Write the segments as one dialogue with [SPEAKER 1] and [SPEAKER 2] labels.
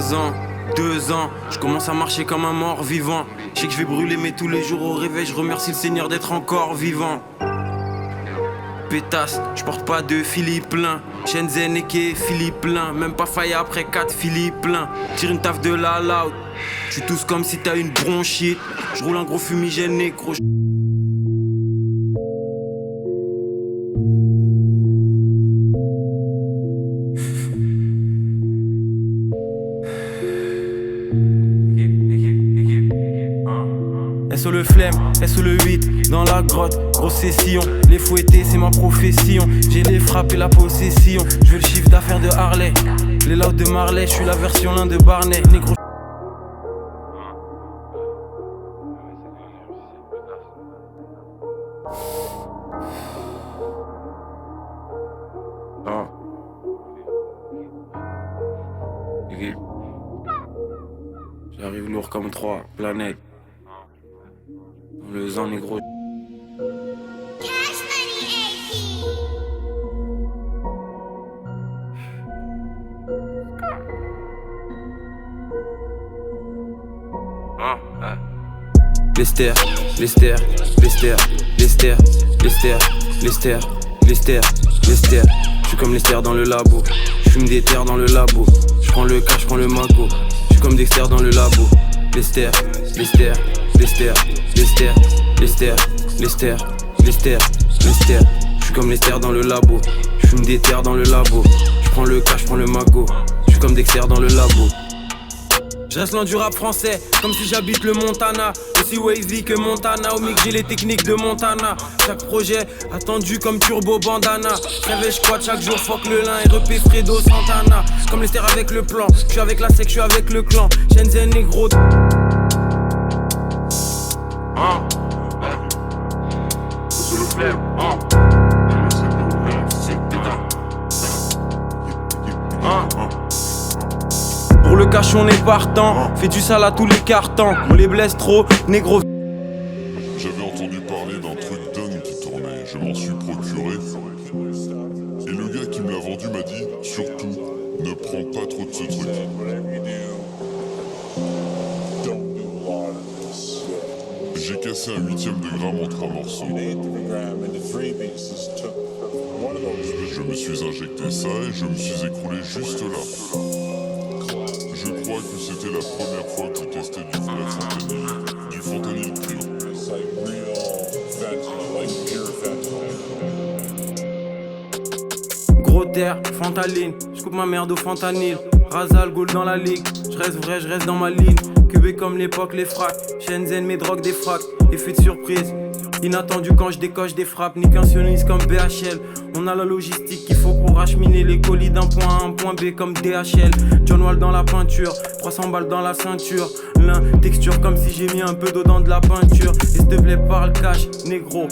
[SPEAKER 1] 3 ans, 2 ans, je commence à marcher comme un mort vivant. Je sais que je vais brûler mais tous les jours au réveil je remercie le Seigneur d'être encore vivant. Pétasse, je porte pas de Philippe plein. Shenzhen et Philippe plein. Même pas faille après 4 Philippe plein. Tire une taf de la loud. Tu tousses comme si t'as une bronchite. Je roule un gros fumigène négro. SO le flemme, SO le 8, dans la grotte, grosse session. Les fouettés, c'est ma profession. J'ai les frappes et la possession. Je veux le chiffre d'affaires de Harley. Les louds de Marley, je suis la version l'un de Barney. Négro. Ah. Okay. J'arrive lourd comme 3 planètes. Le zan négro. Lester, Lester, Lester, Lester, Lester, Lester, Lester, Lester. J'suis comme Lester dans le labo. J'fume des terres dans le labo. J'prends le cash, j'prends le mago. J'suis comme Dexter dans le labo. Lester, Lester, Lester, Lester, Lester, Lester, Lester, Lester. J'suis comme Lester dans le labo. J'fume des terres dans le labo. J'prends le cash, j'prends le mago. J'suis comme Dexter dans le labo. Je reste loin du rap français, comme si j'habite le Montana. Aussi wavy que Montana, au mix j'ai les techniques de Montana. Chaque projet attendu comme Turbo Bandana. J'avais j'quad chaque jour, fuck le lin et repé Fredo Santana. Comme Lester avec le plan, j'suis avec la sec, j'suis avec le clan. Shenzhen négro. Sous le flemme, Pour le cash on est partant, fais du sale à tous les cartons. On les blesse trop, négro.
[SPEAKER 2] J'avais entendu parler d'un truc dingue qui tournait, je m'en suis procuré. Et le gars qui me l'a vendu m'a dit, surtout, ne prends pas trop de ce truc. J'ai cassé un 1/8 de gramme en 3 morceaux. Je me suis injecté ça et je me suis écroulé juste là. Je crois que c'était la première fois que je testais du vrai fentanyl. Du fentanyl pur.
[SPEAKER 1] Gros terre, fentaline, j'coupe ma merde au fentanyl. Razal, goal dans la ligue, j'reste vrai, j'reste dans ma ligne. Cubé comme l'époque, les fracs. Shenzhen, mes drogues, des fracs. Effet de surprise, inattendu quand je décoche des frappes. Ni qu'un sioniste comme BHL. On a la logistique qu'il faut pour acheminer les colis d'un point A à un point B comme DHL. John Wall dans la peinture, 300 balles dans la ceinture. L'un texture comme si j'ai mis un peu d'eau dans de la peinture. Et s'il te plaît parle cash, négro.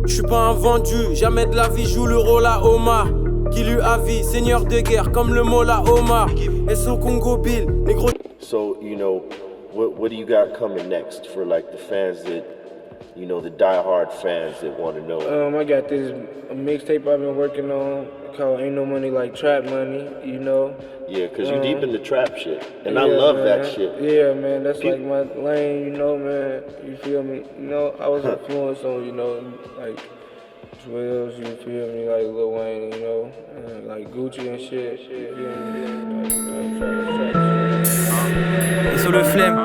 [SPEAKER 1] J'suis pas un vendu, jamais de la vie joue le rôle à Omar. Qui lui a vie, seigneur de guerre comme le Mola Omar. SO Congo Bill, négro.
[SPEAKER 3] So, you know, what do you got coming next for like the fans that, you know, the die-hard fans that want to know?
[SPEAKER 4] I got this mixtape I've been working on called Ain't No Money Like Trap Money, you know.
[SPEAKER 3] Yeah, cause you deep in the trap shit, and I love that shit.
[SPEAKER 4] Yeah, man, that's like my lane, you know, man. You feel me? You know, I was influenced on, you know, like Swills, you feel me, like Lil Wayne, you know, and like Gucci and shit. You feel me?
[SPEAKER 1] Et sur le flemme.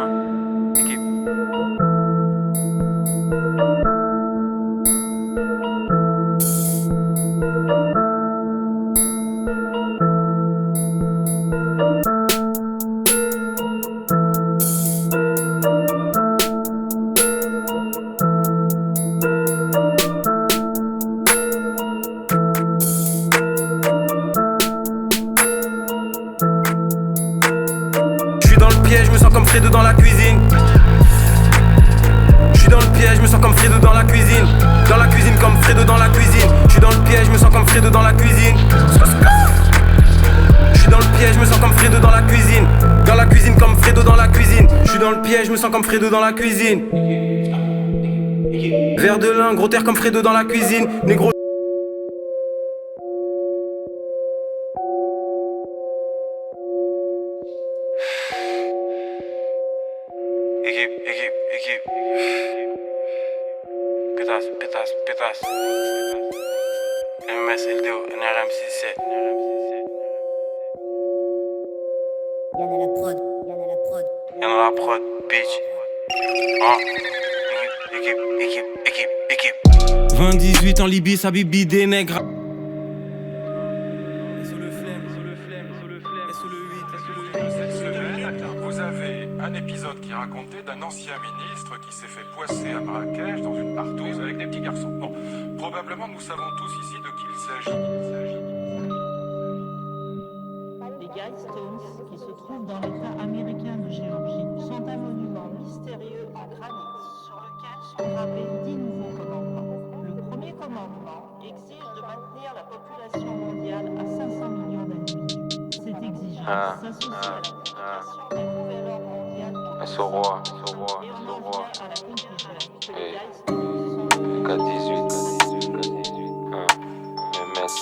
[SPEAKER 1] Je me sens comme Fredo dans la cuisine. Je suis dans le piège, je me sens comme Fredo dans la cuisine. Dans la cuisine comme Fredo dans la cuisine. Je suis dans le piège, je me sens comme Fredo dans la cuisine. Je suis dans le piège, je me sens comme Fredo dans la cuisine. Dans la cuisine comme Fredo dans la cuisine. Je suis dans le piège, je me sens comme Fredo dans la cuisine. Verre de lin, gros terre comme Fredo dans la cuisine. Négro. Équipe. Pétasse. MMS, LDO, NRM 67. Y'en a la prod, bitch. Équipe. 20-18 en Libye, ça bibi des nègres.
[SPEAKER 5] Vous avez un épisode qui racontait d'un ancien ministre qui s'est fait poisser à Marrakech dans une partouze avec des petits garçons. Bon, probablement nous savons tous ici de qui il s'agit.
[SPEAKER 6] Les Guidestones, qui se trouvent dans l'État américain de Géorgie, sont un monument mystérieux en granit sur lequel sont gravés 10 nouveaux commandements. Le premier commandement exige de maintenir la population mondiale à 500 millions d'individus. Cette exigence s'associe à l'application d'un nouvel ordre mondial et on en vient à la conclusion que les Guidestones sont le
[SPEAKER 1] 4-18, MS,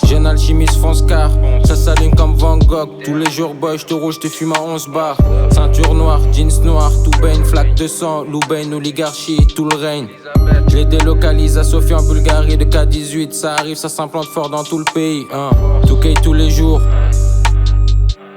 [SPEAKER 1] Jeune alchimiste fonce car ça s'allume comme Van Gogh. Tous les jours boy j'te rouge, j'te fume à 11 bars. Ceinture noire, jeans noirs, tout baigne, flaque de sang. Loubain, oligarchie, tout le règne. Je les délocalise à Sofia en Bulgarie de K18. Ça arrive, ça s'implante fort dans tout le pays, Tout caille tous les jours.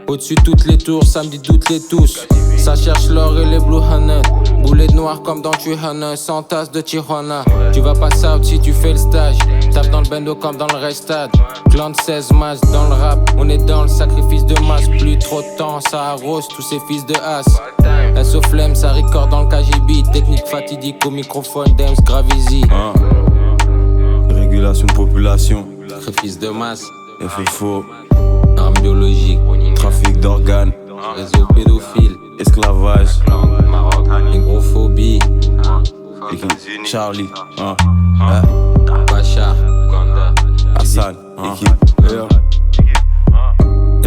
[SPEAKER 1] Au-dessus de toutes les tours, samedi doute les tous. Ça cherche l'or et les blue honey. Boulet de noir comme dans Tijuana, sans tasse de Tijuana. Tu vas pas out si tu fais le stage. Tape dans le bendo comme dans le restade. Clan de 16 masses dans le rap. On est dans le sacrifice de masse. Plus trop de temps, ça arrose tous ces fils de as. SO flemme, ça record dans le KGB. Technique fatidique au microphone, Dems Gravisi.
[SPEAKER 7] Régulation de population.
[SPEAKER 1] Sacrifice de masse.
[SPEAKER 7] FFO.
[SPEAKER 1] Armes biologiques.
[SPEAKER 7] Trafic d'organes.
[SPEAKER 1] Réseau pédophile.
[SPEAKER 7] Esclavage.
[SPEAKER 1] Négrophobie.
[SPEAKER 7] Charlie.
[SPEAKER 1] Bachar.
[SPEAKER 7] Hassan. Équipe.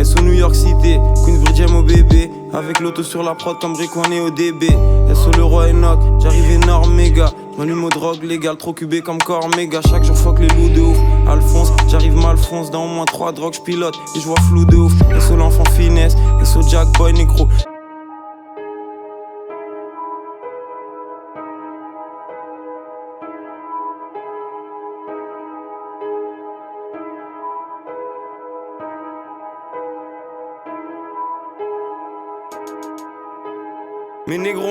[SPEAKER 7] SO New York City, Queen Virgin au bébé. Avec l'auto sur la prod comme Rick, on est au DB. SO le roi Enoch, j'arrive énorme méga. M'allume aux drogues légales, trop cubé comme corps méga. Chaque jour fuck les loups de ouf. Alphonse, j'arrive malfonce. Dans au moins 3 drogues, j'pilote et j'vois flou de ouf. SO l'enfant finesse, SO Jack Boy négro. Mais négro